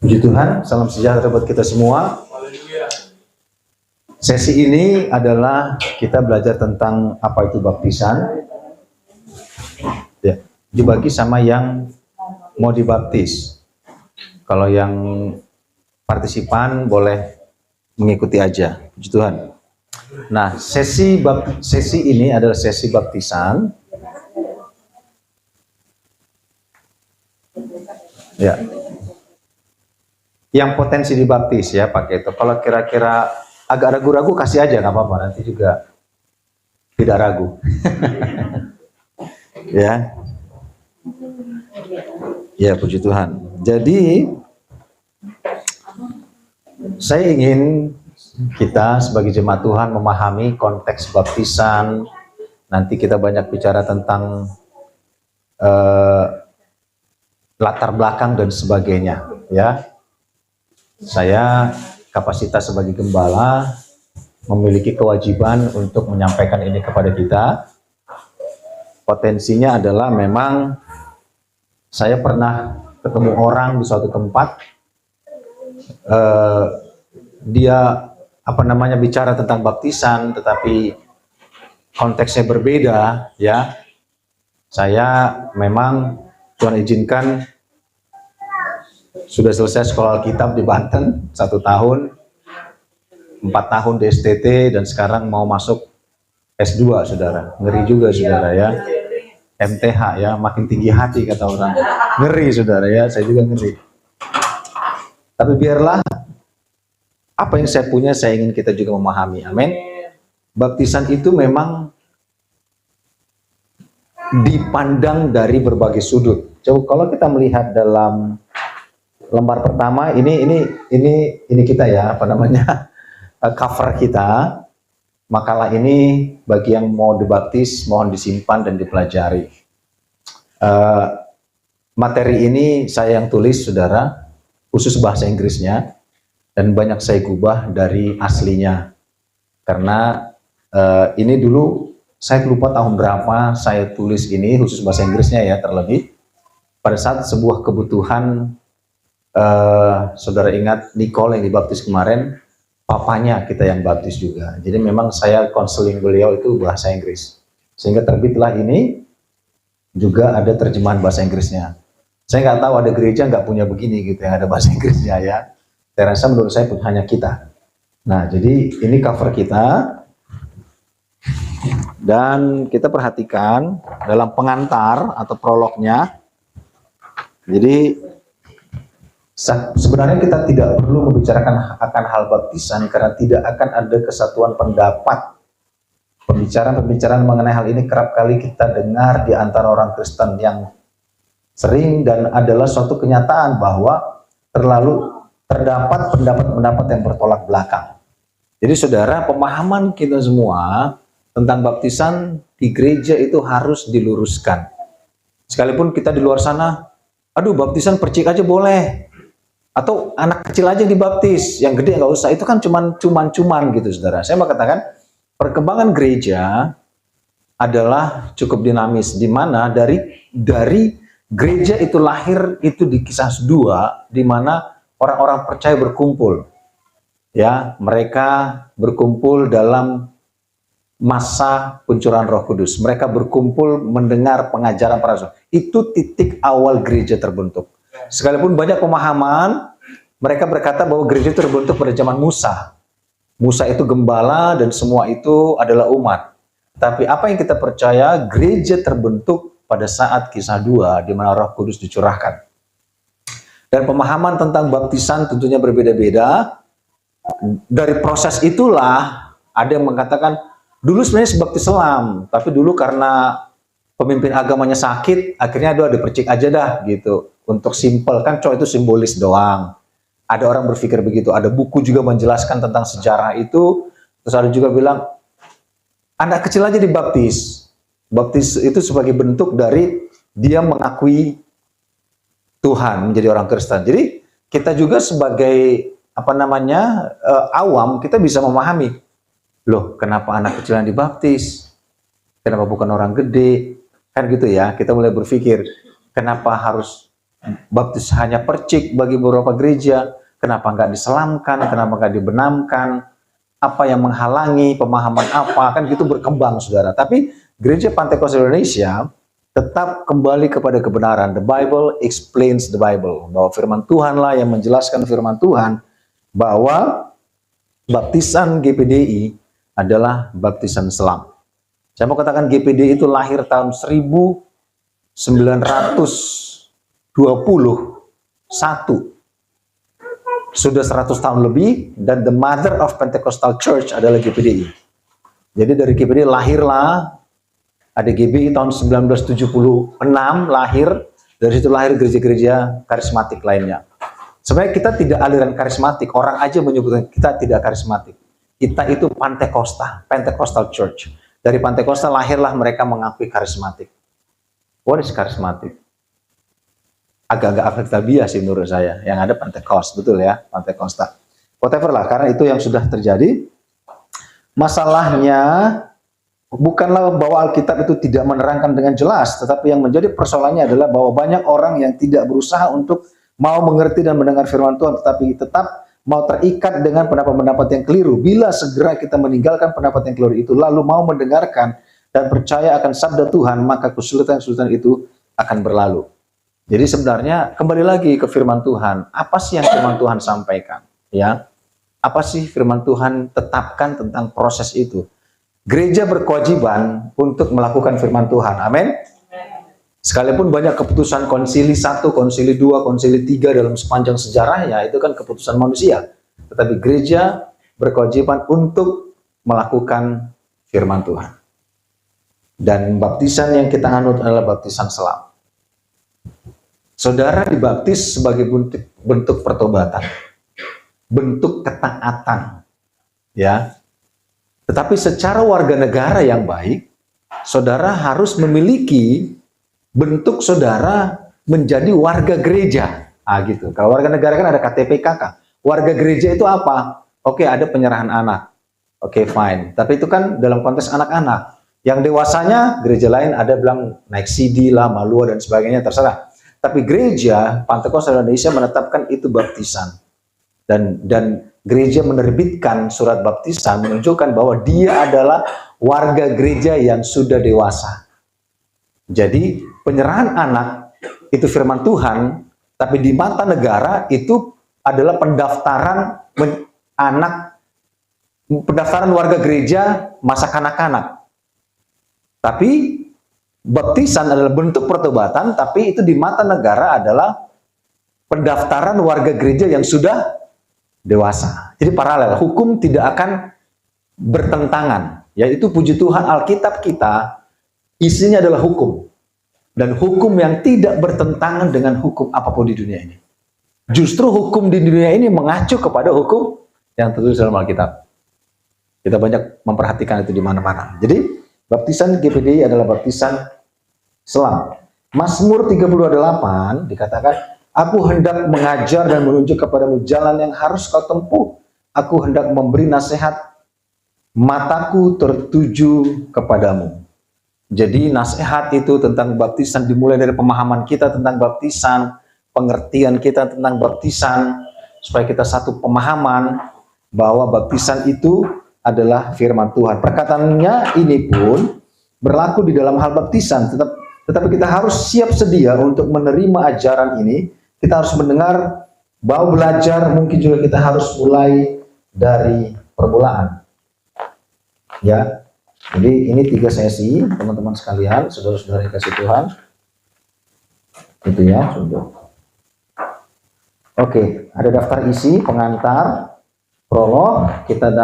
Puji Tuhan, salam sejahtera buat kita semua. Sesi ini adalah kita belajar tentang apa itu baptisan. Ya, dibagi sama yang mau dibaptis. Kalau yang partisipan boleh mengikuti aja. Puji Tuhan. Nah, sesi ini adalah sesi baptisan. Ya. Yang potensi dibaptis ya pakai itu. Kalau kira-kira agak ragu-ragu kasih aja, nggak apa-apa, nanti juga tidak ragu. Ya. Ya, puji Tuhan. Jadi saya ingin kita sebagai jemaat Tuhan memahami konteks baptisan. Nanti kita banyak bicara tentang latar belakang dan sebagainya, ya. Saya kapasitas sebagai gembala memiliki kewajiban untuk menyampaikan ini kepada kita. Potensinya adalah memang saya pernah ketemu orang di suatu tempat, dia bicara tentang baptisan, tetapi konteksnya berbeda, ya. Saya memang Tuhan izinkan sudah selesai sekolah Alkitab di Banten 1 tahun, 4 tahun di STT, dan sekarang mau masuk S2, saudara. Ngeri juga, saudara, ya. MTH, ya, makin tinggi hati kata orang. Ngeri, saudara, ya, saya juga ngeri. Tapi biarlah apa yang saya punya, saya ingin kita juga memahami. Amin. Baptisan itu memang dipandang dari berbagai sudut. Coba kalau kita melihat dalam lembar pertama, ini kita ya, cover kita. Makalah ini bagi yang mau dibaptis mohon disimpan dan dipelajari. Materi ini saya yang tulis, saudara, khusus bahasa Inggrisnya, dan banyak saya gubah dari aslinya. Karena ini dulu saya lupa tahun berapa saya tulis ini khusus bahasa Inggrisnya ya, terlebih pada saat sebuah kebutuhan. Saudara ingat Nicole yang dibaptis kemarin, papanya kita yang baptis juga. Jadi memang saya konseling beliau itu bahasa Inggris. Sehingga terbitlah ini, juga ada terjemahan bahasa Inggrisnya. Saya nggak tahu ada gereja nggak punya begini gitu yang ada bahasa Inggrisnya ya. Saya rasa menurut saya hanya kita. Nah, jadi ini cover kita. Dan kita perhatikan dalam pengantar atau prolognya. Jadi sebenarnya kita tidak perlu membicarakan akan hal baptisan karena tidak akan ada kesatuan pendapat. Pembicaraan mengenai hal ini kerap kali kita dengar di antara orang Kristen yang sering, dan adalah suatu kenyataan bahwa terdapat pendapat-pendapat yang bertolak belakang. Jadi saudara, pemahaman kita semua tentang baptisan di gereja itu harus diluruskan. Sekalipun kita di luar sana, aduh baptisan percik aja boleh. Atau anak kecil aja dibaptis, yang gede nggak usah. Itu kan cuman gitu, saudara. Saya mau katakan perkembangan gereja adalah cukup dinamis, di mana dari gereja itu lahir itu di Kisah 2, di mana orang-orang percaya berkumpul, ya, mereka berkumpul dalam masa pencurahan Roh Kudus. Mereka berkumpul mendengar pengajaran para rasul. Itu titik awal gereja terbentuk. Sekalipun banyak pemahaman, mereka berkata bahwa gereja itu terbentuk pada zaman Musa. Musa itu gembala dan semua itu adalah umat. Tapi apa yang kita percaya, gereja terbentuk pada saat Kisah 2, di mana Roh Kudus dicurahkan. Dan pemahaman tentang baptisan tentunya berbeda-beda. Dari proses itulah, ada yang mengatakan, dulu sebenarnya sebaptis selam, tapi dulu karena pemimpin agamanya sakit, akhirnya ada percik aja dah gitu. Untuk simpel, kan itu simbolis doang. Ada orang berpikir begitu. Ada buku juga menjelaskan tentang sejarah itu. Terus ada juga bilang, anak kecil aja dibaptis. Baptis itu sebagai bentuk dari dia mengakui Tuhan, menjadi orang Kristen. Jadi kita juga sebagai awam, kita bisa memahami, loh kenapa anak kecil yang dibaptis? Kenapa bukan orang gede? Kan gitu ya, kita mulai berpikir, kenapa harus baptis hanya percik bagi beberapa gereja? Kenapa nggak diselamkan? Kenapa nggak dibenamkan? Apa yang menghalangi? Pemahaman apa? Kan gitu berkembang, saudara. Tapi Gereja Pantekosta Indonesia tetap kembali kepada kebenaran. The Bible explains the Bible. Bahwa firman Tuhanlah yang menjelaskan firman Tuhan, bahwa baptisan GPDI adalah baptisan selam. Saya mau katakan GPDI itu lahir tahun 1921. Sudah 100 tahun lebih, dan the mother of Pentecostal Church adalah GPDI. Jadi dari GPDI lahirlah, ada GBI tahun 1976 lahir, dari situ lahir gereja-gereja karismatik lainnya. Sebenarnya kita tidak aliran karismatik, orang aja menyebutkan kita tidak karismatik. Kita itu Pantekosta, Pentecostal Church. Dari Pantekosta lahirlah mereka mengakui karismatik. What is karismatik? Agak-agak akademia sih menurut saya. Yang ada Pentekost, betul ya, Pantekosta. Whatever lah, karena itu yang sudah terjadi. Masalahnya bukanlah bahwa Alkitab itu tidak menerangkan dengan jelas, tetapi yang menjadi persoalannya adalah bahwa banyak orang yang tidak berusaha untuk mau mengerti dan mendengar firman Tuhan, tetapi tetap mau terikat dengan pendapat-pendapat yang keliru. Bila segera kita meninggalkan pendapat yang keliru itu, lalu mau mendengarkan dan percaya akan sabda Tuhan, maka kesulitan-kesulitan itu akan berlalu. Jadi sebenarnya kembali lagi ke firman Tuhan. Apa sih yang firman Tuhan sampaikan? Ya, apa sih firman Tuhan tetapkan tentang proses itu? Gereja berkewajiban untuk melakukan firman Tuhan. Amin. Sekalipun banyak keputusan konsili 1, konsili 2, konsili 3 dalam sepanjang sejarahnya, itu kan keputusan manusia. Tetapi gereja berkewajiban untuk melakukan firman Tuhan. Dan baptisan yang kita anut adalah baptisan selam. Saudara dibaptis sebagai bentuk pertobatan, bentuk ketaatan, ya. Tetapi secara warga negara yang baik, saudara harus memiliki bentuk saudara menjadi warga gereja. Gitu. Kalau warga negara kan ada KTP KK. Warga gereja itu apa? Oke, ada penyerahan anak. Oke, fine. Tapi itu kan dalam konteks anak-anak. Yang dewasanya gereja lain ada bilang naik CD lah, malua dan sebagainya, terserah. Tapi gereja Pantekosta Indonesia menetapkan itu baptisan. Dan gereja menerbitkan surat baptisan menunjukkan bahwa dia adalah warga gereja yang sudah dewasa. Jadi penyerahan anak itu firman Tuhan, tapi di mata negara itu adalah pendaftaran warga gereja masa kanak-kanak. Tapi baptisan adalah bentuk pertobatan, tapi itu di mata negara adalah pendaftaran warga gereja yang sudah dewasa. Jadi paralel, hukum tidak akan bertentangan. Yaitu puji Tuhan Alkitab kita isinya adalah hukum. Dan hukum yang tidak bertentangan dengan hukum apapun di dunia ini. Justru hukum di dunia ini mengacu kepada hukum yang tertulis dalam Alkitab. Kita banyak memperhatikan itu di mana-mana. Jadi baptisan GPDI adalah baptisan selam. Mazmur 32:8 dikatakan, aku hendak mengajar dan menunjuk kepadamu jalan yang harus kau tempuh. Aku hendak memberi nasihat, mataku tertuju kepadamu. Jadi nasihat itu tentang baptisan dimulai dari pemahaman kita tentang baptisan, pengertian kita tentang baptisan, supaya kita satu pemahaman bahwa baptisan itu adalah firman Tuhan. Perkataannya ini pun berlaku di dalam hal baptisan, tetapi kita harus siap sedia untuk menerima ajaran ini. Kita harus mendengar, bahwa belajar, mungkin juga kita harus mulai dari permulaan. Ya, jadi ini 3 sesi, teman-teman sekalian, saudara-saudara yang kasih Tuhan. Itu ya, sudah. Oke, ada daftar isi, pengantar, prolog, kita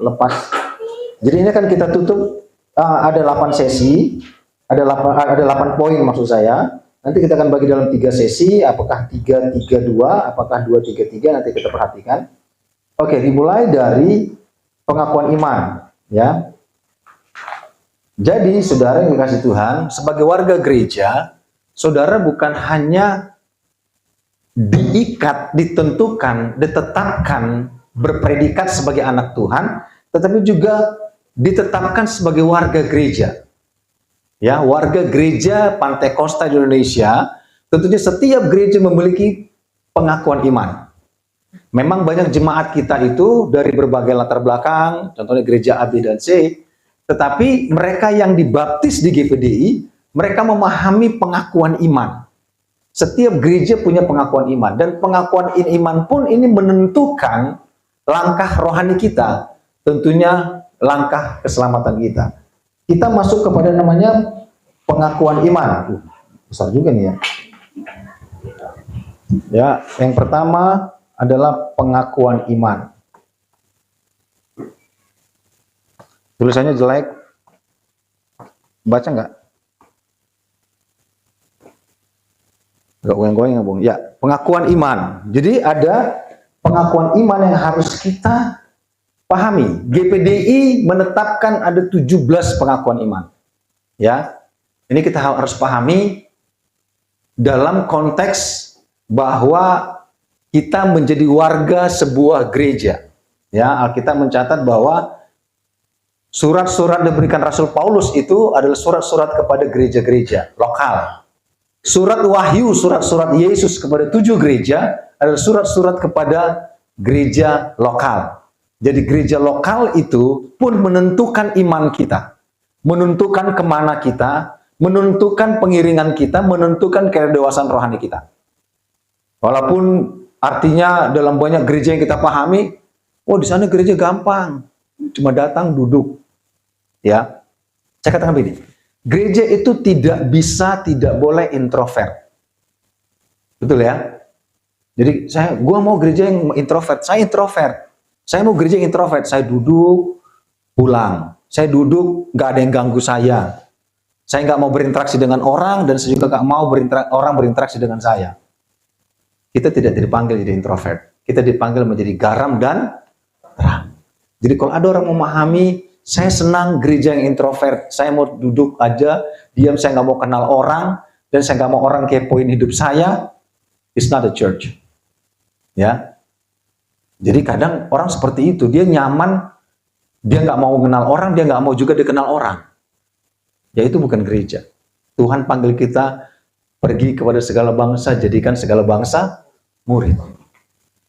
lepas. Jadi ini kan kita tutup, ada 8 sesi, ada 8 poin maksud saya. Nanti kita akan bagi dalam 3 sesi, apakah 3-3-2, apakah 2-3-3, nanti kita perhatikan. Oke, dimulai dari pengakuan iman, ya. Jadi, saudara yang dikasih Tuhan, sebagai warga gereja, saudara bukan hanya diikat, ditentukan, ditetapkan, berpredikat sebagai anak Tuhan, tetapi juga ditetapkan sebagai warga gereja. Ya, warga gereja Pantekosta di Indonesia, Tentunya setiap gereja memiliki pengakuan iman. Memang banyak jemaat kita itu dari berbagai latar belakang, contohnya gereja A, B, dan C, tetapi mereka yang dibaptis di GPDI, mereka memahami pengakuan iman. Setiap gereja punya pengakuan iman, dan pengakuan iman pun ini menentukan langkah rohani kita, tentunya langkah keselamatan kita. Kita masuk kepada namanya pengakuan iman. Besar juga nih ya. Ya, yang pertama adalah pengakuan iman. Tulisannya jelek. Baca nggak? Nggak goyang-goyang ya, Bung. Ya, pengakuan iman. Jadi ada pengakuan iman yang harus kita pahami. GPDI menetapkan ada 17 pengakuan iman. Ya, ini kita harus pahami dalam konteks bahwa kita menjadi warga sebuah gereja. Ya, Alkitab mencatat bahwa surat-surat diberikan Rasul Paulus itu adalah surat-surat kepada gereja-gereja lokal. Surat Wahyu, surat-surat Yesus kepada 7 gereja adalah surat-surat kepada gereja lokal. Jadi gereja lokal itu pun menentukan iman kita, menentukan kemana kita, menentukan pengiringan kita, menentukan kedewasaan rohani kita. Walaupun artinya dalam banyak gereja yang kita pahami, oh di sana gereja gampang, cuma datang duduk. Ya, saya katakan begini, gereja itu tidak boleh introvert. Betul ya? Jadi gua mau gereja yang introvert, saya introvert. Saya mau gereja yang introvert, saya duduk, pulang. Saya duduk, nggak ada yang ganggu saya. Saya nggak mau berinteraksi dengan orang, dan saya juga nggak mau orang berinteraksi dengan saya. Kita tidak dipanggil jadi introvert. Kita dipanggil menjadi garam dan terang. Jadi kalau ada orang memahami, saya senang gereja yang introvert, saya mau duduk aja, diam, saya nggak mau kenal orang, dan saya nggak mau orang kepoin hidup saya, it's not a church. Ya, jadi kadang orang seperti itu, dia nyaman, dia nggak mau kenal orang, dia nggak mau juga dikenal orang. Ya itu bukan gereja. Tuhan panggil kita pergi kepada segala bangsa, jadikan segala bangsa murid.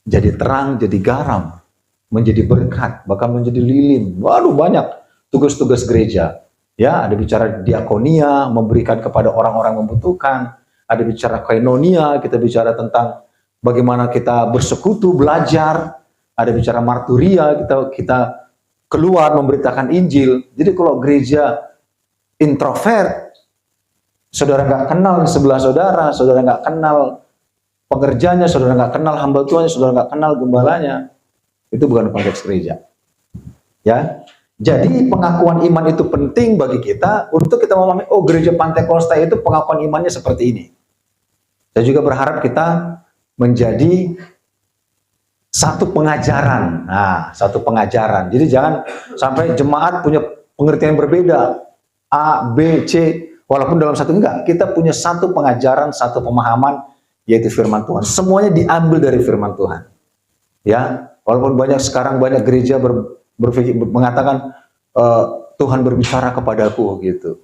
Jadi terang, jadi garam, menjadi berkat, bahkan menjadi lilin. Waduh, banyak tugas-tugas gereja. Ya, ada bicara diakonia, memberikan kepada orang-orang membutuhkan. Ada bicara koinonia, kita bicara tentang bagaimana kita bersekutu, belajar. Ada bicara marturia, kita keluar memberitakan Injil. Jadi kalau gereja introvert, saudara nggak kenal di sebelah saudara nggak kenal pekerjanya, saudara nggak kenal hamba Tuhan, saudara nggak kenal gembalanya, itu bukan konteks gereja. Ya, jadi pengakuan iman itu penting bagi kita untuk kita memahami, oh gereja Pantai Kosta itu pengakuan imannya seperti ini. Saya juga berharap kita menjadi satu pengajaran. Nah, satu pengajaran. Jadi jangan sampai jemaat punya pengertian yang berbeda, A, B, C, walaupun dalam satu enggak. Kita punya satu pengajaran, satu pemahaman, yaitu firman Tuhan. Semuanya diambil dari firman Tuhan. Ya, walaupun sekarang banyak gereja berpikir mengatakan Tuhan berbicara kepadaku gitu.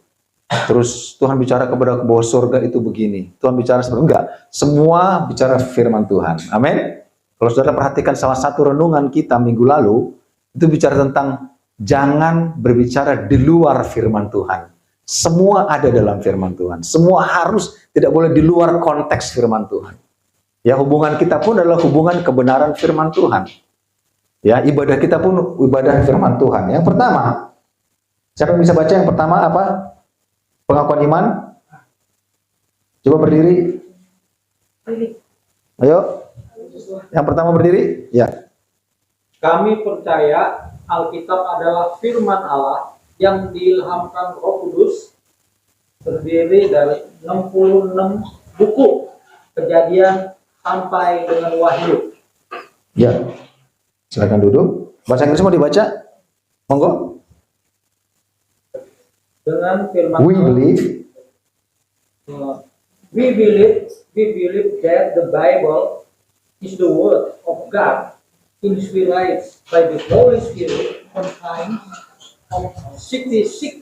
Terus Tuhan bicara kepadaku bahwa surga itu begini. Tuhan bicara seperti enggak. Semua bicara firman Tuhan. Amin. Kalau saudara perhatikan salah satu renungan kita minggu lalu, itu bicara tentang jangan berbicara di luar firman Tuhan. Semua ada dalam firman Tuhan. Semua harus, tidak boleh di luar konteks firman Tuhan. Ya, hubungan kita pun adalah hubungan kebenaran firman Tuhan. Ya, ibadah kita pun ibadah firman Tuhan. Yang pertama, siapa yang bisa baca yang pertama apa? Pengakuan iman. Coba berdiri. Ayo. Yang pertama berdiri. Ya. Kami percaya Alkitab adalah firman Allah yang diilhamkan Roh Kudus, terdiri dari 66 buku Kejadian sampai dengan Wahyu. Ya. Silakan duduk. Bahasa Inggris mau dibaca? Monggo. Dengan firman We believe that the Bible is the word of God, inspired by the Holy Spirit, contains of 66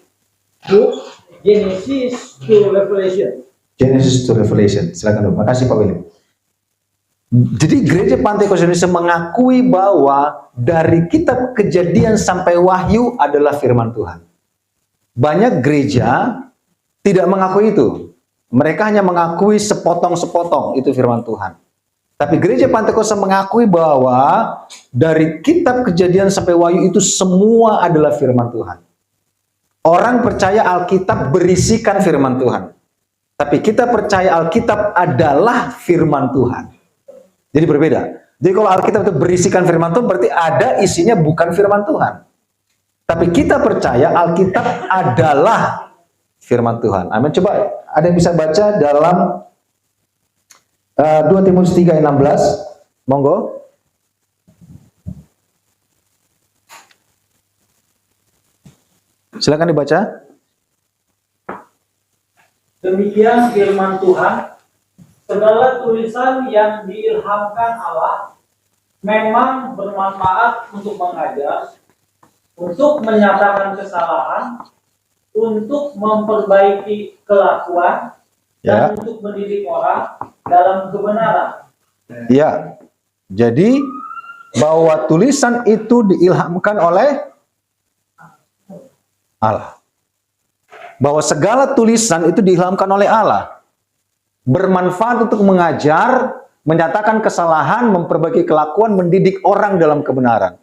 books, Genesis to Revelation. Genesis to Revelation. Silakan dong. Makasih Pak William. Jadi gereja Pantai Kosta Indonesia mengakui bahwa dari kitab Kejadian sampai Wahyu adalah firman Tuhan. Banyak gereja tidak mengakui itu. Mereka hanya mengakui sepotong-sepotong itu firman Tuhan. Tapi gereja Pantai Kosta mengakui bahwa dari kitab Kejadian sampai Wahyu itu semua adalah firman Tuhan. Orang percaya Alkitab berisikan firman Tuhan. Tapi kita percaya Alkitab adalah firman Tuhan. Jadi berbeda. Jadi kalau Alkitab itu berisikan firman Tuhan, berarti ada isinya bukan firman Tuhan. Tapi kita percaya Alkitab adalah firman Tuhan. Amin. Coba ada yang bisa baca dalam 2 Timotius 3 ayat 16. Monggo. Silakan dibaca. Demikian firman Tuhan, segala tulisan yang diilhamkan Allah memang bermanfaat untuk mengajar, untuk menyatakan kesalahan, untuk memperbaiki kelakuan, dan untuk mendidik orang dalam kebenaran. Ya, jadi bahwa tulisan itu diilhamkan oleh Allah. Bahwa segala tulisan itu diilhamkan oleh Allah. Bermanfaat untuk mengajar, menyatakan kesalahan, memperbaiki kelakuan, mendidik orang dalam kebenaran.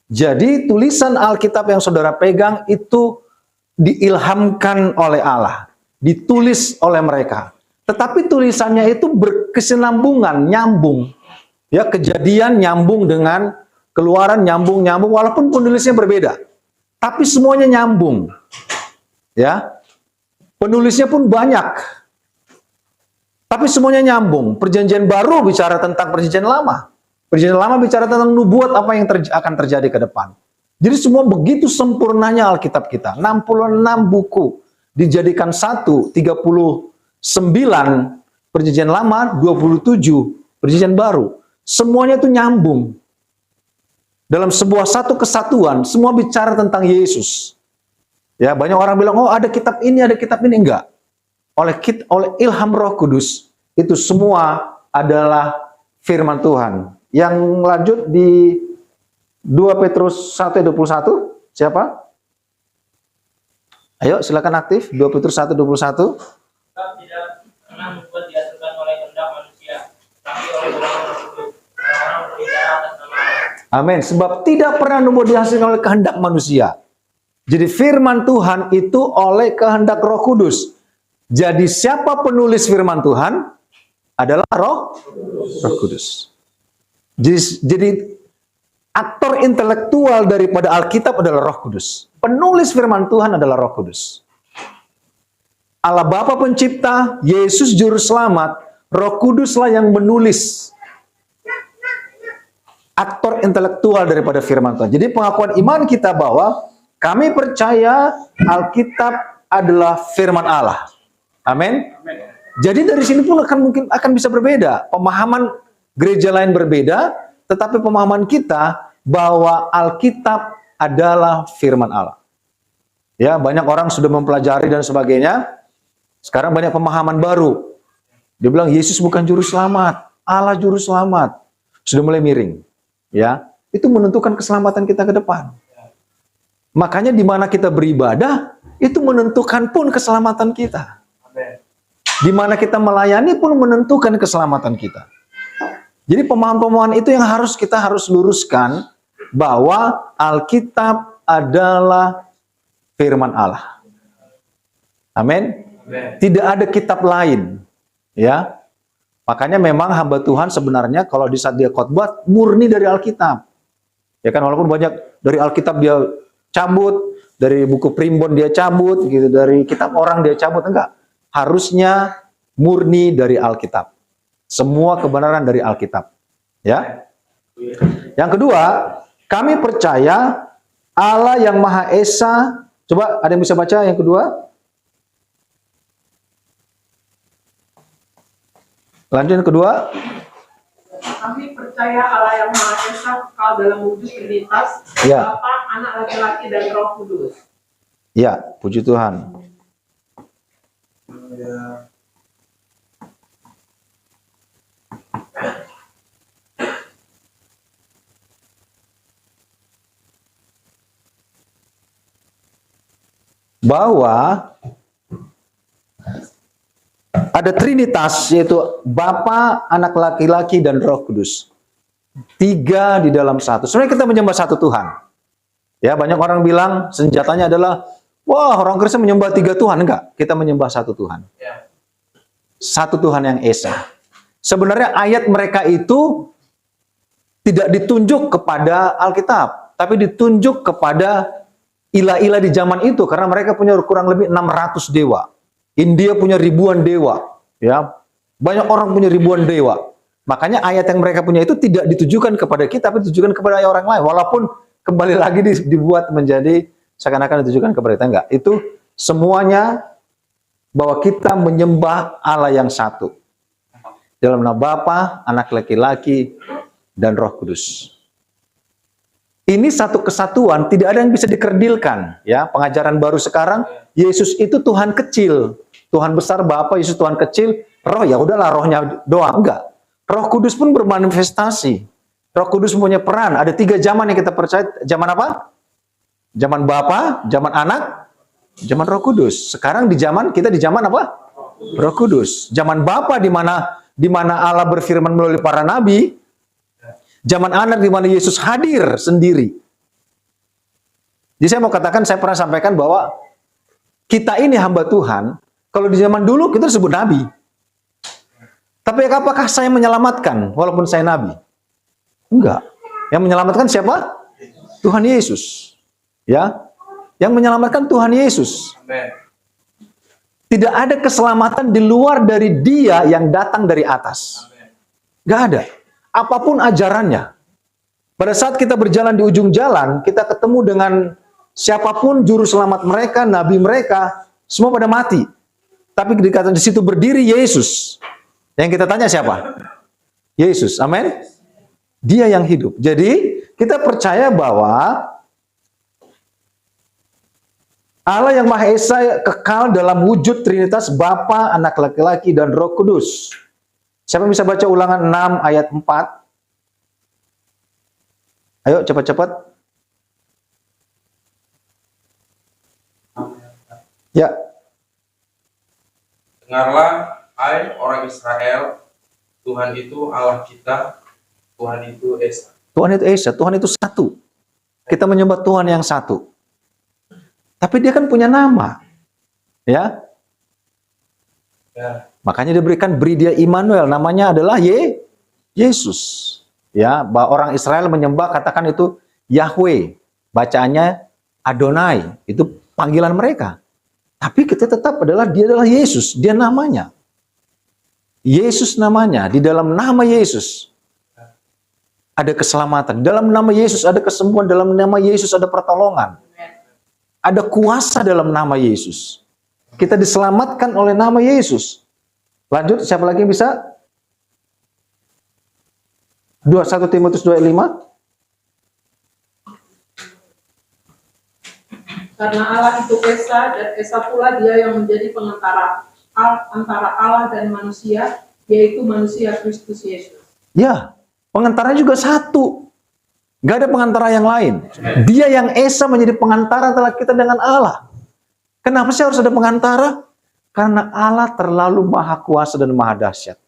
Jadi tulisan Alkitab yang saudara pegang itu diilhamkan oleh Allah. Ditulis oleh mereka. Tetapi tulisannya itu berkesinambungan, nyambung. Ya, Kejadian nyambung dengan Keluaran, nyambung, walaupun penulisnya berbeda. Tapi semuanya nyambung. Ya. Penulisnya pun banyak. Tapi semuanya nyambung. Perjanjian baru bicara tentang perjanjian lama. Perjanjian lama bicara tentang nubuat apa yang akan terjadi ke depan. Jadi semua begitu sempurnanya Alkitab kita. 66 buku dijadikan satu, 39 perjanjian lama, 27 perjanjian baru. Semuanya itu nyambung. Dalam sebuah satu kesatuan, semua bicara tentang Yesus. Ya, banyak orang bilang, oh ada kitab ini, enggak. Oleh ilham Roh Kudus, itu semua adalah firman Tuhan. Yang lanjut di 2 Petrus 1 ayat 21, siapa? Ayo silakan aktif, 2 Petrus 1 21. Sebab tidak pernah membuat dihasilkan oleh kehendak manusia, tapi oleh orang-orang kudus, orang-orang berbicara atas nama Allah. Amin. Sebab tidak pernah membuat dihasilkan oleh kehendak manusia. Jadi firman Tuhan itu oleh kehendak Roh Kudus. Jadi siapa penulis firman Tuhan? Adalah Roh Kudus. Jadi aktor intelektual daripada Alkitab adalah Roh Kudus. Penulis firman Tuhan adalah Roh Kudus. Allah Bapa pencipta, Yesus juru selamat, Roh Kuduslah yang menulis. Aktor intelektual daripada firman Tuhan. Jadi pengakuan iman kita bahwa kami percaya Alkitab adalah firman Allah. Amin. Jadi dari sini pun akan bisa berbeda. Pemahaman gereja lain berbeda, tetapi pemahaman kita bahwa Alkitab adalah firman Allah. Ya, banyak orang sudah mempelajari dan sebagainya. Sekarang banyak pemahaman baru. Dia bilang Yesus bukan juru selamat, Allah juru selamat. Sudah mulai miring. Ya, itu menentukan keselamatan kita ke depan. Makanya di mana kita beribadah, itu menentukan pun keselamatan kita. Di mana kita melayani pun menentukan keselamatan kita. Jadi pemahaman-pemahaman itu yang kita harus luruskan, bahwa Alkitab adalah firman Allah. Amin. Tidak ada kitab lain. Ya. Makanya memang hamba Tuhan sebenarnya kalau di saat dia khotbah murni dari Alkitab. Ya kan, walaupun banyak dari Alkitab dia cabut, dari buku primbon dia cabut, gitu, dari kitab orang dia cabut, enggak. Harusnya murni dari Alkitab. Semua kebenaran dari Alkitab. Ya. Yang kedua, kami percaya Allah yang Maha Esa. Coba ada yang bisa baca yang kedua? Lanjut yang kedua. Kami percaya Allah yang Maha Esa kekal dalam wujud Trinitas, Ya. Bapa, Anak laki-laki dan Roh Kudus. Ya, puji Tuhan. bahwa ada Trinitas, yaitu Bapa, Anak laki-laki, dan Roh Kudus. 3 di dalam satu. Sebenarnya kita menyembah satu Tuhan. Ya, banyak orang bilang senjatanya adalah, wah, orang Kristen menyembah 3 Tuhan. Enggak, kita menyembah satu Tuhan. Satu Tuhan yang esa. Sebenarnya ayat mereka itu tidak ditunjuk kepada Alkitab, tapi ditunjuk kepada ilah-ilah di zaman itu, karena mereka punya kurang lebih 600 dewa. India punya ribuan dewa, ya. Banyak orang punya ribuan dewa. Makanya ayat yang mereka punya itu tidak ditujukan kepada kita, tapi ditujukan kepada orang lain. Walaupun kembali lagi dibuat menjadi seakan-akan ditujukan kepada kita, enggak. Itu semuanya bahwa kita menyembah Allah yang satu. Dalam nama Bapa, Anak laki-laki, dan Roh Kudus. Ini satu kesatuan, tidak ada yang bisa dikerdilkan. Ya, pengajaran baru sekarang, Yesus itu Tuhan kecil, Tuhan besar Bapa, Yesus Tuhan kecil, Roh ya udahlah rohnya doang, enggak. Roh Kudus pun bermanifestasi. Roh Kudus punya peran. Ada 3 zaman yang kita percaya. Zaman apa? Zaman Bapa, zaman Anak, zaman Roh Kudus. Sekarang kita di zaman apa? Roh Kudus. Zaman Bapa di mana Allah berfirman melalui para nabi. Zaman Anak di mana Yesus hadir sendiri. Jadi saya mau katakan, saya pernah sampaikan bahwa kita ini hamba Tuhan. Kalau di zaman dulu kita disebut nabi. Tapi apakah saya menyelamatkan walaupun saya nabi? Enggak. Yang menyelamatkan siapa? Tuhan Yesus. Ya. Yang menyelamatkan Tuhan Yesus. Tidak ada keselamatan di luar dari Dia yang datang dari atas. Enggak ada. Apapun ajarannya. Pada saat kita berjalan di ujung jalan, kita ketemu dengan siapapun juru selamat mereka, nabi mereka, semua pada mati. Tapi dikatakan di situ berdiri Yesus. Yang kita tanya siapa? Yesus. Amin. Dia yang hidup. Jadi kita percaya bahwa Allah yang Maha Esa kekal dalam wujud Trinitas Bapa, Anak laki-laki, dan Roh Kudus. Siapa bisa baca Ulangan 6 ayat 4? Ayo cepat-cepat. Ya. Dengarlah, hai orang Israel, Tuhan itu Allah kita, Tuhan itu Esa. Tuhan itu Esa, Tuhan itu satu. Kita menyembah Tuhan yang satu. Tapi Dia kan punya nama. Ya. Ya. Makanya beri dia Immanuel, namanya adalah Yesus. Ya, bahwa orang Israel menyembah, katakan itu Yahweh, bacaannya Adonai, itu panggilan mereka. Tapi kita tetap dia adalah Yesus, dia namanya. Yesus namanya, di dalam nama Yesus ada keselamatan, dalam nama Yesus ada kesembuhan, dalam nama Yesus ada pertolongan. Ada kuasa dalam nama Yesus. Kita diselamatkan oleh nama Yesus. Lanjut, siapa lagi yang bisa? 1 Timotius 2:5. Karena Allah itu Esa, dan Esa pula Dia yang menjadi pengantara antara Allah dan manusia, yaitu manusia Kristus Yesus. Ya, pengantaranya juga satu. Gak ada pengantara yang lain. Dia yang Esa menjadi pengantara antara kita dengan Allah. Kenapa sih harus ada pengantara? Karena Allah terlalu maha kuasa dan maha dahsyat.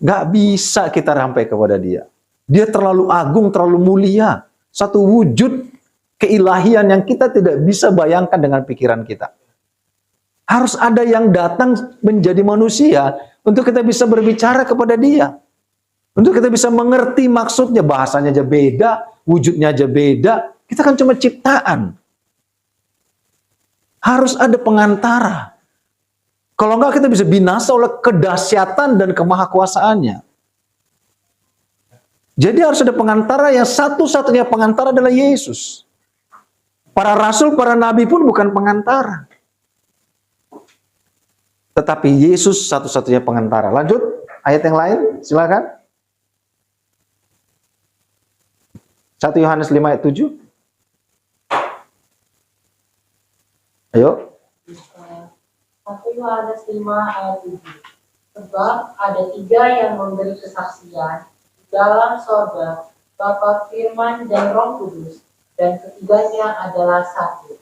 Gak bisa kita sampai kepada Dia. Dia terlalu agung, terlalu mulia. Satu wujud keilahian yang kita tidak bisa bayangkan dengan pikiran kita. Harus ada yang datang menjadi manusia untuk kita bisa berbicara kepada Dia. Untuk kita bisa mengerti maksudnya, bahasanya aja beda, wujudnya aja beda. Kita kan cuma ciptaan. Harus ada pengantara. Kalau enggak kita bisa binasa oleh kedahsyatan dan kemahakuasaannya. Jadi harus ada pengantara, yang satu-satunya pengantara adalah Yesus. Para rasul, para nabi pun bukan pengantara. Tetapi Yesus satu-satunya pengantara. Lanjut, ayat yang lain, silakan. 1 Yohanes 5 ayat 7. Ayo. 1 Yohanes 5 ayat 7. Sebab ada 3 yang memberi kesaksian di dalam sorga, Bapa, Firman, dan Roh Kudus, dan ketiganya adalah satu.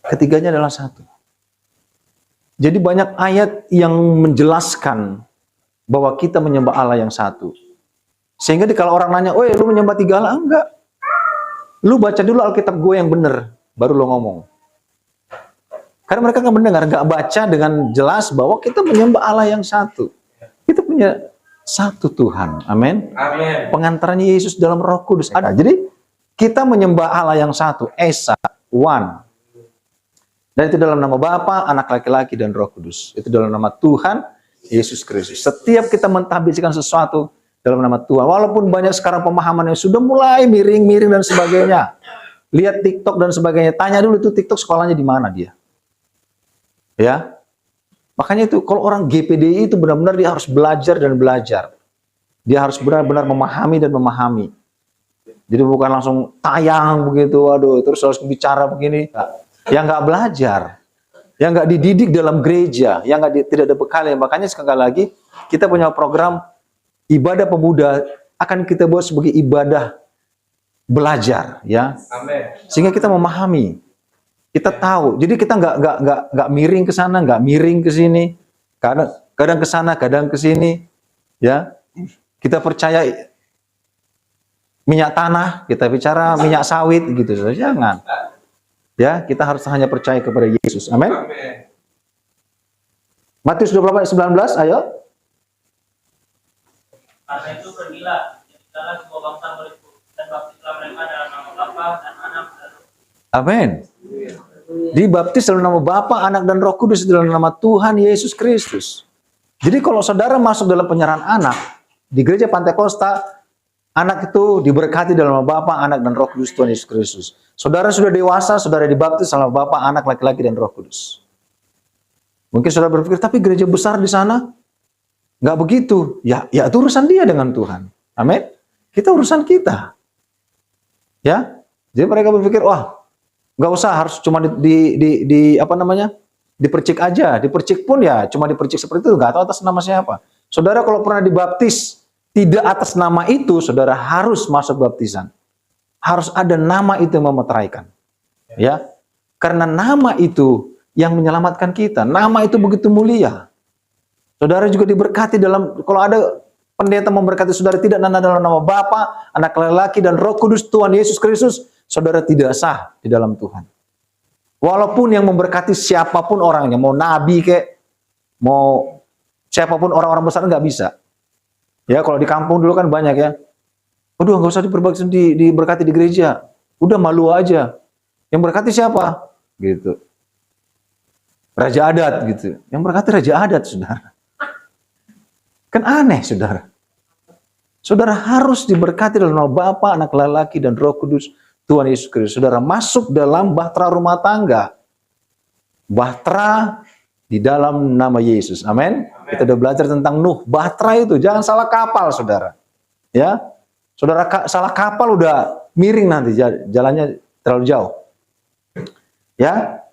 Ketiganya adalah satu. Jadi banyak ayat yang menjelaskan bahwa kita menyembah Allah yang satu. Sehingga kalau orang nanya, "Oh, lu menyembah 3 Allah?" Enggak. Lu baca dulu Alkitab gue yang benar, baru lu ngomong. Karena mereka nggak mendengar, nggak baca dengan jelas bahwa kita menyembah Allah yang satu. Kita punya satu Tuhan. Amin. Amin. Pengantarannya Yesus dalam Roh Kudus ada. Jadi kita menyembah Allah yang satu, Esa, One. Dan itu dalam nama Bapa, Anak laki-laki dan Roh Kudus. Itu dalam nama Tuhan Yesus Kristus. Setiap kita mentahbiskan sesuatu dalam nama Tuhan, walaupun banyak sekarang pemahaman yang sudah mulai miring-miring dan sebagainya. Lihat TikTok dan sebagainya. Tanya dulu itu TikTok sekolahnya di mana dia. Ya. Makanya itu kalau orang GPDI itu benar-benar dia harus belajar dan belajar. Dia harus benar-benar memahami dan memahami. Jadi bukan langsung tayang begitu, waduh, terus harus bicara begini. Yang nggak belajar, yang nggak dididik dalam gereja, yang tidak ada bekalnya. Makanya sekali lagi kita punya program ibadah pemuda akan kita buat sebagai ibadah belajar, ya. Amin. Sehingga kita memahami. Kita tahu, jadi kita nggak miring ke sana, nggak miring ke sini, kadang ke sana, kadang ke sini, ya. Kita percaya minyak tanah, kita bicara minyak sawit, gitu, jangan. Ya, kita harus hanya percaya kepada Yesus. Amin. Amin. Matius 28:19, ayo. Karena itu pergilah, jadikanlah semua bangsa muridku, dan baptislah mereka dalam nama Bapa dan Anak dan Roh. Amin. Dibaptis dalam nama Bapa, Anak, dan Roh Kudus dalam nama Tuhan Yesus Kristus. Jadi kalau saudara masuk dalam penyerahan anak, di gereja Pantai Kosta, anak itu diberkati dalam nama Bapa, Anak, dan Roh Kudus Tuhan Yesus Kristus. Saudara sudah dewasa, saudara dibaptis dalam nama Bapa, Anak, laki-laki, dan Roh Kudus. Mungkin saudara berpikir, tapi gereja besar di sana nggak begitu. Ya itu urusan dia dengan Tuhan. Amin. Kita urusan kita. Ya. Jadi mereka berpikir, wah, nggak usah harus cuma dipercik aja. Dipercik pun ya cuma dipercik seperti itu, nggak tahu atas nama siapa. Saudara kalau pernah dibaptis tidak atas nama itu, saudara harus masuk baptisan. Harus ada nama itu yang memeteraikan. Ya. Karena nama itu yang menyelamatkan kita. Nama itu begitu mulia. Saudara juga diberkati dalam, kalau ada pendeta memberkati saudara tidak dalam nama Bapa, Anak laki-laki, dan Roh Kudus Tuhan Yesus Kristus, saudara tidak sah di dalam Tuhan. Walaupun yang memberkati siapapun orangnya, mau nabi kek, mau siapapun orang-orang besar, nggak bisa. Ya, kalau di kampung dulu kan banyak ya. Aduh, nggak usah diberkati di gereja. Udah malu aja. Yang berkati siapa? Gitu. Raja adat gitu. Yang berkati raja adat, saudara. Kan aneh, saudara. Saudara harus diberkati dalam nama Bapa, Anak laki-laki, dan Roh Kudus Tuhan Yesus Kristus. Saudara masuk dalam bahtera rumah tangga. Bahtera di dalam nama Yesus. Amin. Kita udah belajar tentang Nuh. Bahtera itu jangan salah kapal, saudara. Ya, saudara salah kapal udah miring nanti jalannya terlalu jauh. Ya,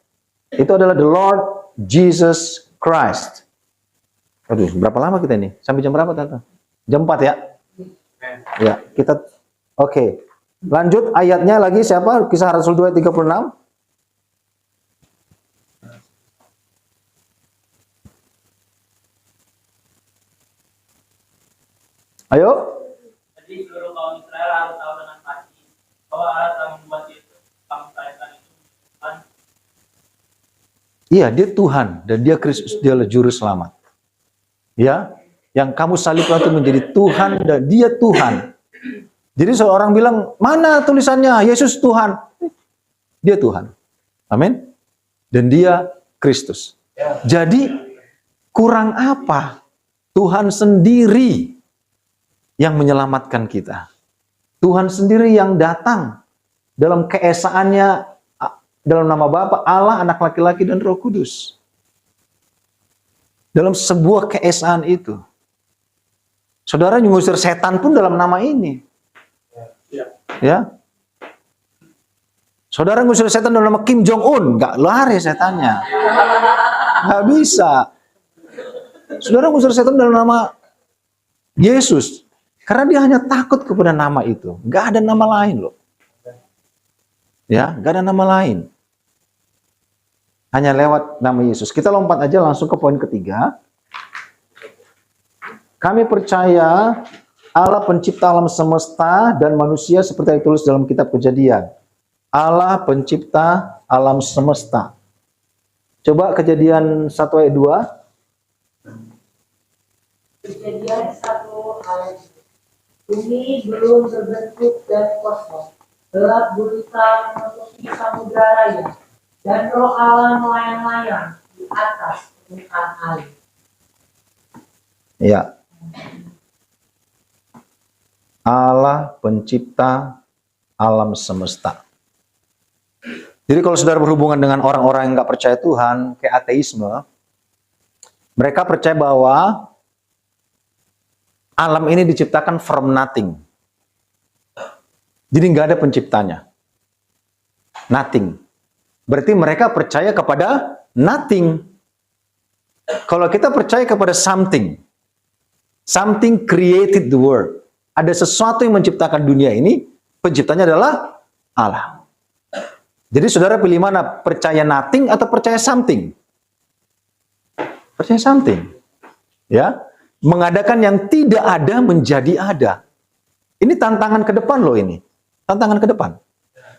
itu adalah the Lord Jesus Christ. Aduh, berapa lama kita ini? Sampai jam berapa, Tante? Jam 4 ya? Ya, kita oke. Lanjut ayatnya lagi siapa? Kisah Rasul 2 ayat 36. Ayo. Jadi seluruh kaum Israel harus tahu dengan pasti bahwa Allah telah membuat Yesus bangsa Israel itu Tuhan. Iya, dia Tuhan dan dia Kristus, dia adalah juru selamat. Ya, yang kamu salibkan itu menjadi Tuhan dan dia Tuhan. Jadi seorang bilang, mana tulisannya Yesus Tuhan? Dia Tuhan. Amin. Dan dia Kristus. Jadi kurang apa? Tuhan sendiri yang menyelamatkan kita. Tuhan sendiri yang datang dalam keesaannya dalam nama Bapa, Allah, Anak laki-laki, dan Roh Kudus. Dalam sebuah keesaan itu. Saudara mengusir setan pun dalam nama ini. Ya. Saudara mengusir setan dalam nama Kim Jong Un, nggak lari setannya. Nggak bisa. Saudara mengusir setan dalam nama Yesus. Karena dia hanya takut kepada nama itu. Nggak ada nama lain loh. Ya, nggak ada nama lain. Hanya lewat nama Yesus. Kita lompat aja langsung ke poin ketiga. Kami percaya Allah pencipta alam semesta dan manusia seperti yang ditulis dalam kitab Kejadian. Allah pencipta alam semesta. Coba Kejadian 1 ayat 2. Kejadian 1 ayat 2. Bumi belum terbentuk dan kosong. Gelap gulita menutupi samudra raya. Dan roh Allah melayang-layang di atas permukaan air. Ya. Allah pencipta alam semesta. Jadi kalau saudara berhubungan dengan orang-orang yang nggak percaya Tuhan, kayak ateisme, mereka percaya bahwa alam ini diciptakan from nothing. Jadi nggak ada penciptanya. Nothing. Berarti mereka percaya kepada nothing. Kalau kita percaya kepada something, something created the world. Ada sesuatu yang menciptakan dunia ini, penciptanya adalah Allah. Jadi saudara pilih mana? Percaya nothing atau percaya something? Percaya something. Ya, mengadakan yang tidak ada menjadi ada. Ini tantangan ke depan loh ini. Tantangan ke depan.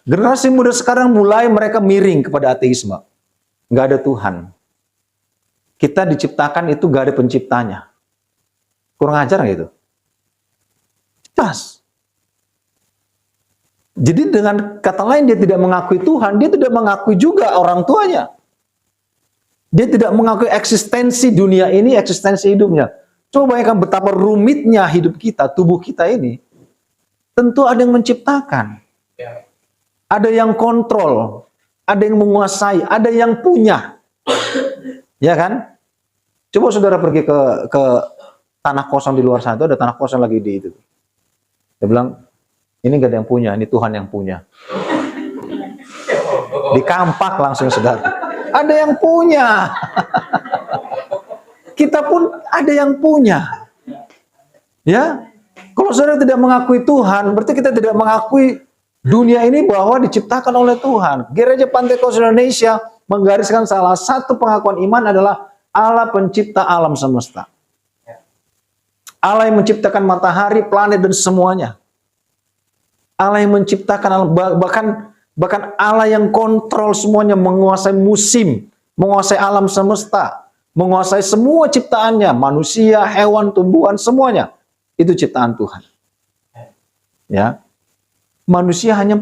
Generasi muda sekarang mulai mereka miring kepada ateisme. Nggak ada Tuhan. Kita diciptakan itu nggak ada penciptanya. Kurang ajar gitu. Jelas. Jadi dengan kata lain dia tidak mengakui Tuhan, dia tidak mengakui juga orang tuanya. Dia tidak mengakui eksistensi dunia ini, eksistensi hidupnya. Coba bayangkan betapa rumitnya hidup kita, tubuh kita ini. Tentu ada yang menciptakan. Ada yang kontrol, ada yang menguasai, ada yang punya. Ya kan? Coba saudara pergi ke tanah kosong di luar sana, itu ada tanah kosong lagi di itu. Dia bilang, ini gak ada yang punya, ini Tuhan yang punya. Dikampak langsung saudara. Ada yang punya. Kita pun ada yang punya. Ya, kalau saudara tidak mengakui Tuhan, berarti kita tidak mengakui dunia ini bahwa diciptakan oleh Tuhan. Gereja Pantai Kosta Indonesia menggariskan salah satu pengakuan iman adalah Allah pencipta alam semesta. Allah yang menciptakan matahari, planet, dan semuanya. Allah yang menciptakan alam, bahkan Allah yang kontrol semuanya, menguasai musim, menguasai alam semesta, menguasai semua ciptaannya, manusia, hewan, tumbuhan, semuanya. Itu ciptaan Tuhan. Ya. Manusia hanya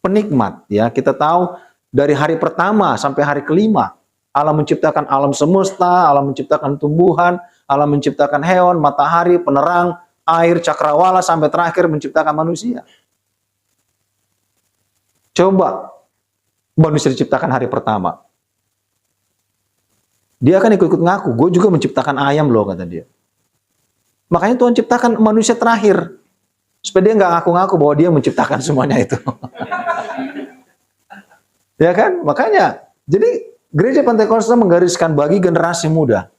penikmat, ya. Kita tahu dari hari pertama sampai hari kelima, Allah menciptakan alam semesta, Allah menciptakan tumbuhan, Allah menciptakan hewan, matahari, penerang, air, cakrawala, sampai terakhir menciptakan manusia. Coba manusia diciptakan hari pertama. Dia akan ikut-ikut ngaku, gue juga menciptakan ayam loh, kata dia. Makanya Tuhan ciptakan manusia terakhir. Supaya dia nggak ngaku-ngaku bahwa dia menciptakan semuanya itu. Ya kan? Makanya, jadi Gereja Pantai Kosta menggariskan bagi generasi muda.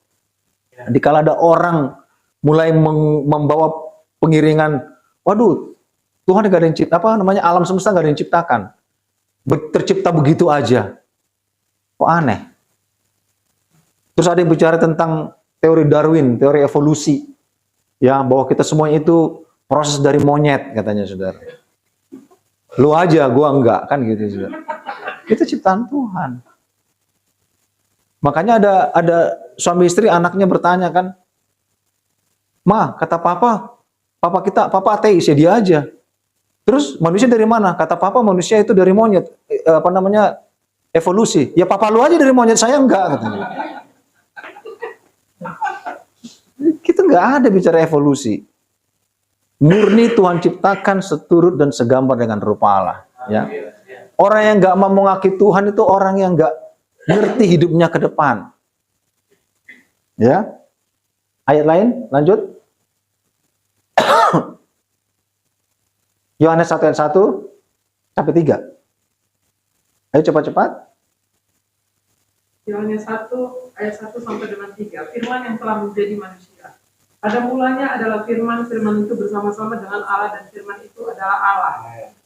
Dikala ada orang mulai membawa pengiringan, waduh, Tuhan nggak ada yang cipta, alam semesta nggak ada yang ciptakan. Tercipta begitu aja. Kok aneh? Terus ada yang bicara tentang teori Darwin, teori evolusi. Ya, bahwa kita semuanya itu proses dari monyet, katanya saudara. Lu aja, gua enggak, kan gitu saudara. Itu ciptaan Tuhan. Makanya ada suami istri, anaknya bertanya kan, Ma, kata papa ateis, ya dia aja. Terus manusia dari mana? Kata papa manusia itu dari monyet, evolusi. Ya papa lu aja dari monyet, saya enggak, katanya. Kita enggak ada bicara evolusi. Murni Tuhan ciptakan seturut dan segambar dengan rupa Allah. Ya. Orang yang nggak mau mengakui Tuhan itu orang yang nggak ngerti hidupnya ke depan. Ya. Ayat lain, lanjut. Yohanes 1 ayat 1 sampai 3. Ayo cepat-cepat. Yohanes 1 ayat 1 sampai dengan 3. Firman yang telah menjadi manusia. Pada mulanya adalah firman itu bersama-sama dengan Allah, dan firman itu adalah Allah.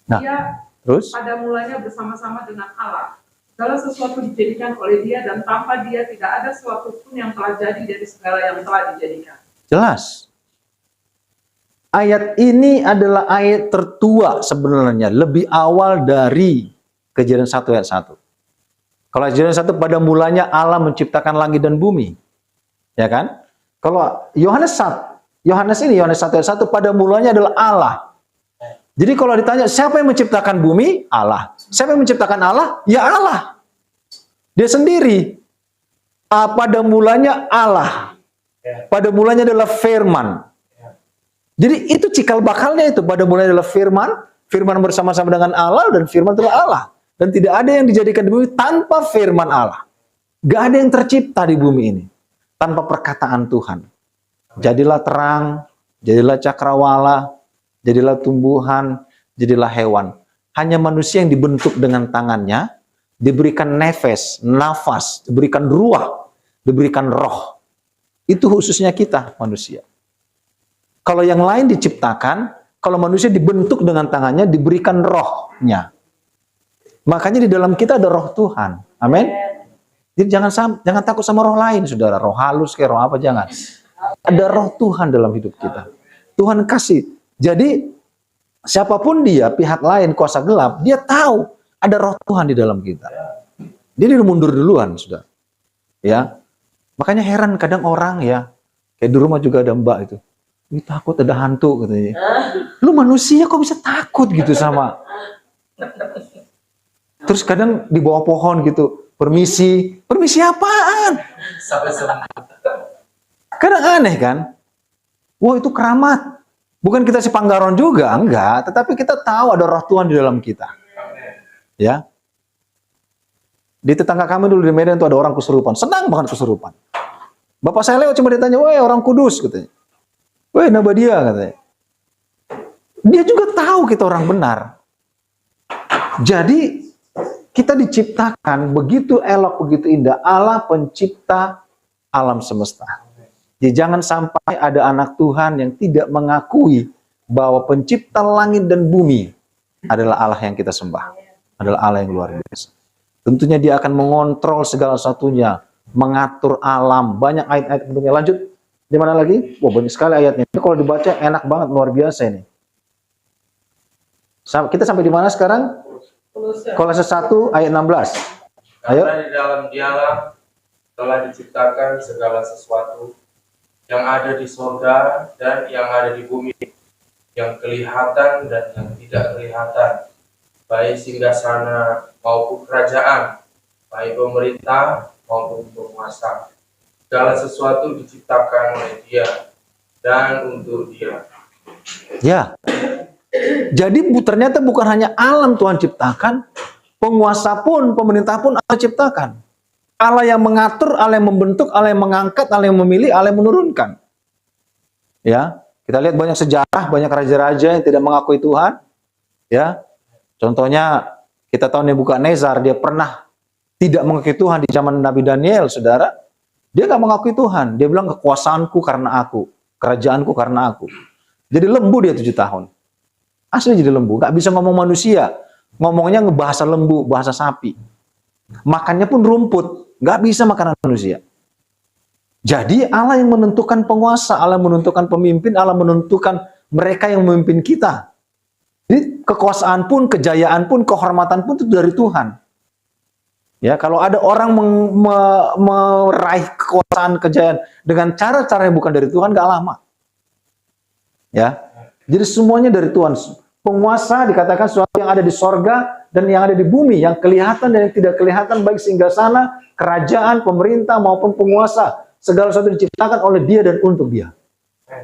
Nah, Dia terus? pada mulanya bersama-sama dengan Allah. Segala sesuatu dijadikan oleh Dia, dan tanpa Dia tidak ada sesuatu pun yang telah jadi dari segala yang telah dijadikan. Jelas. Ayat ini adalah ayat tertua sebenarnya, lebih awal dari Kejadian 1 ayat 1. Kalau Kejadian 1 pada mulanya Allah menciptakan langit dan bumi. Ya kan? Kalau Yohanes 1 ayat 1 pada mulanya adalah Allah. Jadi kalau ditanya siapa yang menciptakan bumi? Allah. Siapa yang menciptakan Allah? Ya Allah. Dia sendiri. Pada mulanya Allah. Pada mulanya adalah firman. Jadi itu cikal bakalnya itu. Pada mulanya adalah firman. Firman bersama-sama dengan Allah, dan firman adalah Allah. Dan tidak ada yang dijadikan di bumi tanpa firman Allah. Gak ada yang tercipta di bumi ini tanpa perkataan Tuhan. Jadilah terang, jadilah cakrawala, jadilah tumbuhan, jadilah hewan. Hanya manusia yang dibentuk dengan tangannya, diberikan nefes, nafas, diberikan ruah, diberikan roh. Itu khususnya kita manusia. Kalau yang lain diciptakan, kalau manusia dibentuk dengan tangannya, diberikan rohnya. Makanya di dalam kita ada roh Tuhan. Amin. Jadi jangan takut sama roh lain, saudara. Roh halus kayak roh apa, jangan. Ada roh Tuhan dalam hidup kita. Tuhan kasih. Jadi siapapun dia, pihak lain, kuasa gelap, dia tahu ada roh Tuhan di dalam kita. Dia udah mundur duluan, saudara. Ya. Makanya heran kadang orang ya, kayak di rumah juga ada mbak itu. Ih, takut ada hantu katanya. Lu manusia kok bisa takut gitu sama. Terus kadang di bawah pohon gitu, permisi apaan? Kadang aneh kan? Wah, itu keramat. Bukan kita si Panggaron juga, enggak. Tetapi kita tahu ada roh Tuhan di dalam kita. Ya. Di tetangga kami dulu di Medan itu ada orang kesurupan. Senang banget kesurupan. Bapak saya lewat cuma ditanya, weh orang kudus katanya. Weh Nabadia katanya. Dia juga tahu kita orang benar. Jadi kita diciptakan begitu elok, begitu indah. Allah pencipta alam semesta. Jadi jangan sampai ada anak Tuhan yang tidak mengakui bahwa pencipta langit dan bumi adalah Allah yang kita sembah. Adalah Allah yang luar biasa. Tentunya dia akan mengontrol segala sesuatunya, mengatur alam. Banyak ayat-ayat tentunya. Lanjut. Di mana lagi? Wah, banyak sekali ayatnya. Ini kalau dibaca enak banget, luar biasa ini. Kita sampai di mana sekarang? Kolose 1 ayat 16. Ayo. Karena di dalam dialah telah diciptakan segala sesuatu yang ada di surga dan yang ada di bumi, yang kelihatan dan yang tidak kelihatan, baik singgasana maupun kerajaan, baik pemerintah maupun penguasa. Segala sesuatu diciptakan oleh Dia dan untuk Dia. Ya. Jadi ternyata bukan hanya alam Tuhan ciptakan, penguasa pun, pemerintah pun Allah ciptakan. Allah yang mengatur, Allah yang membentuk, Allah yang mengangkat, Allah yang memilih, Allah yang menurunkan. Ya, kita lihat banyak sejarah, banyak raja-raja yang tidak mengakui Tuhan. Ya, contohnya kita tahu Nebukadnezar, dia pernah tidak mengakui Tuhan di zaman Nabi Daniel, saudara. Dia nggak mengakui Tuhan. Dia bilang kekuasaanku karena aku, kerajaanku karena aku. Jadi lembu dia 7 tahun. Asli jadi lembu, nggak bisa ngomong manusia. Ngomongnya ngebahasa lembu, bahasa sapi. Makannya pun rumput, nggak bisa makanan manusia. Jadi Allah yang menentukan penguasa, Allah yang menentukan pemimpin, Allah menentukan mereka yang memimpin kita. Jadi kekuasaan pun, kejayaan pun, kehormatan pun itu dari Tuhan. Ya, kalau ada orang meraih kekuasaan, kejayaan dengan cara-cara yang bukan dari Tuhan, nggak lama. Ya, jadi semuanya dari Tuhan. Penguasa dikatakan sesuatu yang ada di sorga dan yang ada di bumi, yang kelihatan dan yang tidak kelihatan, baik singgasana, kerajaan, pemerintah maupun penguasa. Segala sesuatu diciptakan oleh Dia dan untuk Dia.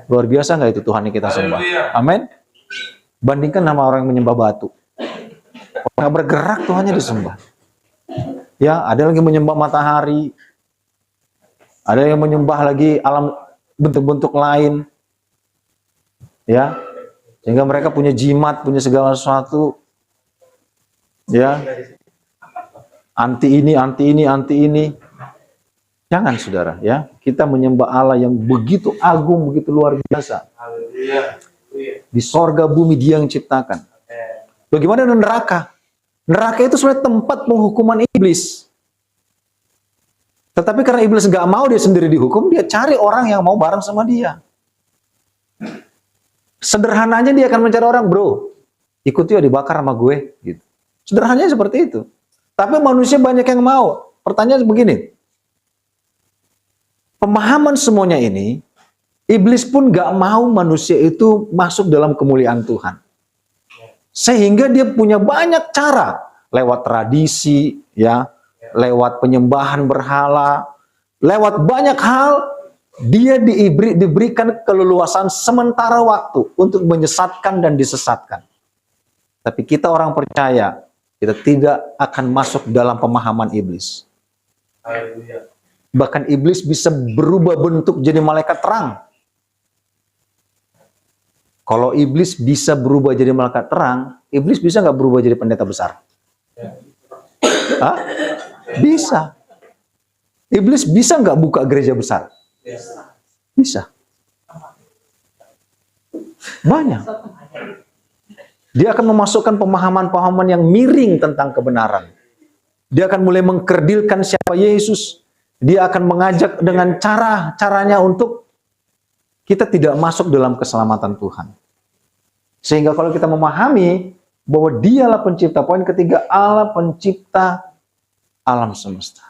Luar biasa nggak itu Tuhan yang kita sembah? Amin. Bandingkan nama orang yang menyembah batu. Orang bergerak Tuhannya disembah. Ya, ada lagi menyembah matahari. Ada yang menyembah lagi alam bentuk-bentuk lain. Ya. Sehingga mereka punya jimat, punya segala sesuatu. Ya. Anti ini, anti ini, anti ini. Jangan, saudara, ya. Kita menyembah Allah yang begitu agung, begitu luar biasa. Di sorga bumi Dia yang ciptakan. Bagaimana dengan neraka? Neraka itu sebenarnya tempat penghukuman iblis. Tetapi karena iblis nggak mau dia sendiri dihukum, dia cari orang yang mau bareng sama dia. Sederhananya dia akan mencari orang, bro, ikut yuk dibakar sama gue. Gitu. Sederhananya seperti itu. Tapi manusia banyak yang mau. Pertanyaan begini, pemahaman semuanya ini, iblis pun nggak mau manusia itu masuk dalam kemuliaan Tuhan. Sehingga dia punya banyak cara, lewat tradisi, ya, lewat penyembahan berhala, lewat banyak hal, dia diberikan keleluasan sementara waktu untuk menyesatkan dan disesatkan. Tapi kita orang percaya, kita tidak akan masuk dalam pemahaman iblis. Haleluya. Bahkan iblis bisa berubah bentuk jadi malaikat terang. Kalau iblis bisa berubah jadi malaikat terang, iblis bisa nggak berubah jadi pendeta besar? Hah? Bisa. Iblis bisa nggak buka gereja besar? Bisa. Banyak. Dia akan memasukkan pemahaman-pemahaman yang miring tentang kebenaran. Dia akan mulai mengkerdilkan siapa Yesus. Dia akan mengajak dengan caranya untuk kita tidak masuk dalam keselamatan Tuhan. Sehingga kalau kita memahami bahwa dialah pencipta, poin ketiga, Allah pencipta alam semesta.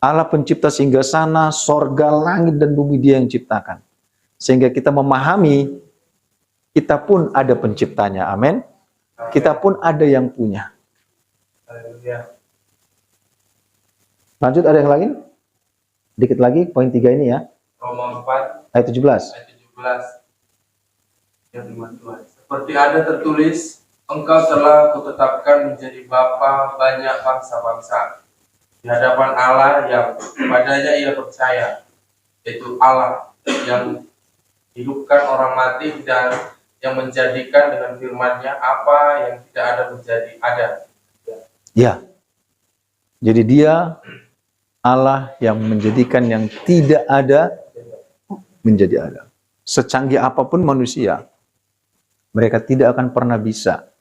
Allah pencipta singgasana, sorga, langit, dan bumi, dia yang ciptakan. Sehingga kita memahami, kita pun ada penciptanya, amin. Kita pun ada yang punya. Haleluya. Lanjut, ada yang lain? Dikit lagi, poin 3 ini ya. Roma 4 Ayat 17. ayat 17. Yang firman Tuhan. Seperti ada tertulis, engkau telah kutetapkan menjadi bapa banyak bangsa-bangsa di hadapan Allah yang padanya ia percaya, yaitu Allah yang hidupkan orang mati dan yang menjadikan dengan firman-Nya apa yang tidak ada menjadi ada. Ya. Jadi dia Allah yang menjadikan yang tidak ada menjadi ada. Secanggih apapun manusia, mereka tidak akan pernah bisa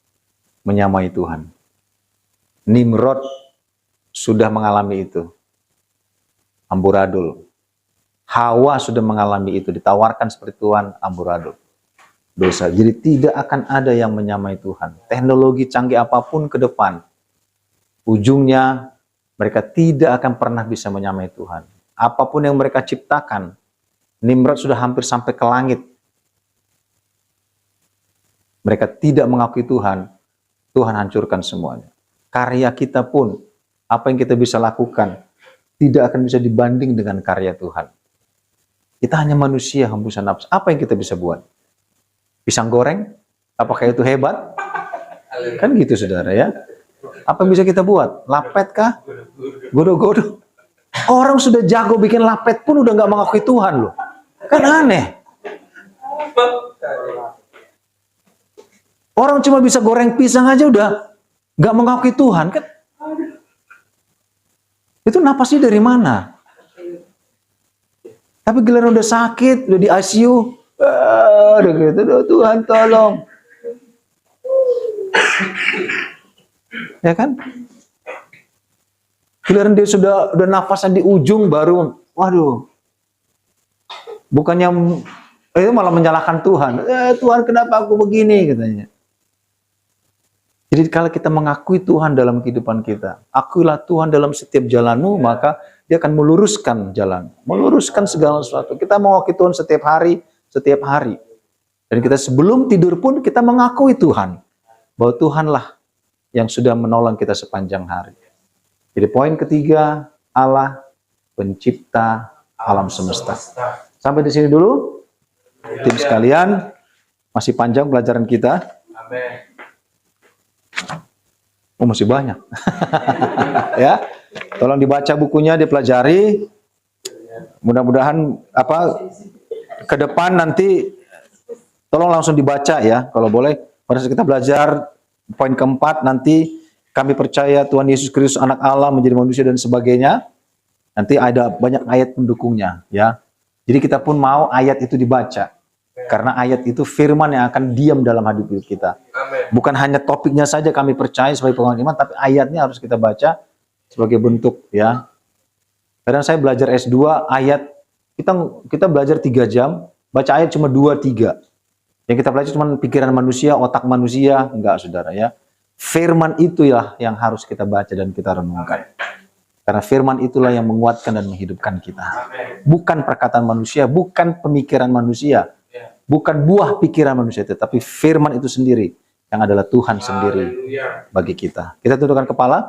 menyamai Tuhan. Nimrod sudah mengalami itu. Amburadul. Hawa sudah mengalami itu, ditawarkan seperti Tuhan, amburadul. Dosa. Jadi tidak akan ada yang menyamai Tuhan. Teknologi canggih apapun ke depan, ujungnya mereka tidak akan pernah bisa menyamai Tuhan. Apapun yang mereka ciptakan, Nimrod sudah hampir sampai ke langit. Mereka tidak mengakui Tuhan, Tuhan hancurkan semuanya. Karya kita pun, apa yang kita bisa lakukan, tidak akan bisa dibanding dengan karya Tuhan. Kita hanya manusia, hembusan nafsu. Apa yang kita bisa buat? Pisang goreng? Apakah itu hebat? Kan gitu saudara ya. Apa yang bisa kita buat? Lapet kah? Godo-godo. Orang sudah jago bikin lapet pun udah nggak mengakui Tuhan loh. Kan aneh. Orang cuma bisa goreng pisang aja udah nggak mengakui Tuhan kan? Itu napasnya dari mana? Tapi giliran udah sakit, udah di ICU, udah gitu, Tuhan tolong. Ya kan? Giliran dia sudah nafasnya di ujung baru, waduh. Bukannya itu malah menyalahkan Tuhan. Tuhan kenapa aku begini katanya. Jadi kalau kita mengakui Tuhan dalam kehidupan kita, akuilah Tuhan dalam setiap jalanmu, maka dia akan meluruskan jalan, meluruskan segala sesuatu. Kita mengakui Tuhan setiap hari. Dan kita sebelum tidur pun kita mengakui Tuhan, bahwa Tuhanlah yang sudah menolong kita sepanjang hari. Jadi poin ketiga, Allah pencipta alam semesta. Sampai di sini dulu, tim sekalian, masih panjang pelajaran kita. Amin. Oh masih banyak. Ya, tolong dibaca bukunya, dipelajari. Mudah-mudahan ke depan nanti tolong langsung dibaca ya, kalau boleh. Pada saat kita belajar poin keempat nanti kami percaya Tuhan Yesus Kristus anak Allah menjadi manusia dan sebagainya. Nanti ada banyak ayat pendukungnya ya. Jadi kita pun mau ayat itu dibaca. Karena ayat itu firman yang akan diam dalam hidup kita. Amin. Bukan hanya topiknya saja kami percaya sebagai pengalaman iman, tapi ayatnya harus kita baca sebagai bentuk ya. Kadang saya belajar S2 ayat, kita belajar 3 jam, baca ayat cuma 2-3. Yang kita belajar cuma pikiran manusia, otak manusia, enggak saudara ya. Firman itulah yang harus kita baca dan kita renungkan. Karena firman itulah yang menguatkan dan menghidupkan kita. Amin. Bukan perkataan manusia, bukan pemikiran manusia, Ya. bukan buah pikiran manusia, tetapi firman itu sendiri yang adalah Tuhan sendiri Haleluya. bagi kita. Kita tundukkan kepala.